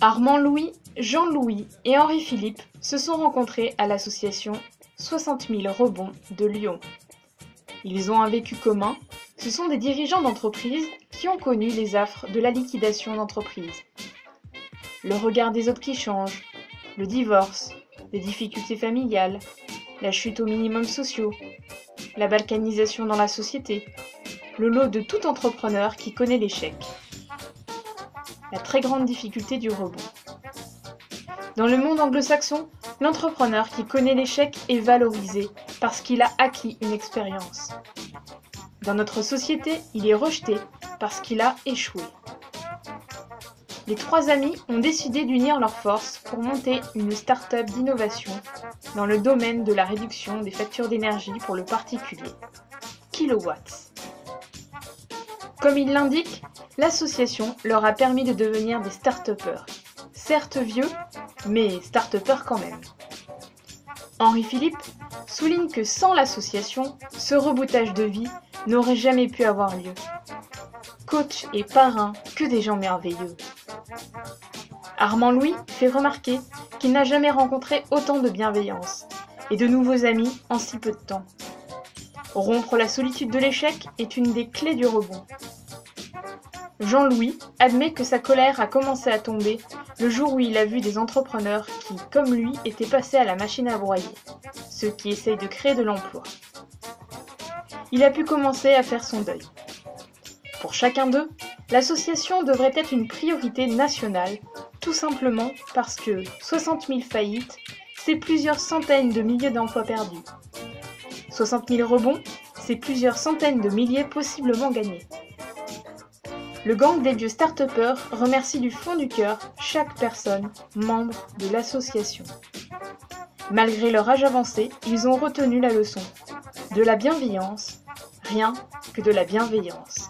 Armand Louis, Jean Louis et Henri Philippe se sont rencontrés à l'association 60 000 rebonds de Lyon. Ils ont un vécu commun, ce sont des dirigeants d'entreprise qui ont connu les affres de la liquidation d'entreprise. Le regard des autres qui change, le divorce, les difficultés familiales, la chute aux minimums sociaux, la balkanisation dans la société, le lot de tout entrepreneur qui connaît l'échec. La très grande difficulté du rebond. Dans le monde anglo-saxon, l'entrepreneur qui connaît l'échec est valorisé parce qu'il a acquis une expérience. Dans notre société, il est rejeté parce qu'il a échoué. Les trois amis ont décidé d'unir leurs forces pour monter une start-up d'innovation dans le domaine de la réduction des factures d'énergie pour le particulier. Kilowatts. Comme il l'indique, l'association leur a permis de devenir des start-upers. Certes vieux, mais start-upers quand même. Henri Philippe souligne que sans l'association, ce rebootage de vie n'aurait jamais pu avoir lieu. Coach et parrain, que des gens merveilleux. Armand Louis fait remarquer qu'il n'a jamais rencontré autant de bienveillance et de nouveaux amis en si peu de temps. Rompre la solitude de l'échec est une des clés du rebond. Jean-Louis admet que sa colère a commencé à tomber le jour où il a vu des entrepreneurs qui, comme lui, étaient passés à la machine à broyer, ceux qui essayent de créer de l'emploi. Il a pu commencer à faire son deuil. Pour chacun d'eux, l'association devrait être une priorité nationale, tout simplement parce que 60 000 faillites, c'est plusieurs centaines de milliers d'emplois perdus. 60 000 rebonds, c'est plusieurs centaines de milliers possiblement gagnés. Le gang des vieux start-upers remercie du fond du cœur chaque personne membre de l'association. Malgré leur âge avancé, ils ont retenu la leçon. De la bienveillance, rien que de la bienveillance.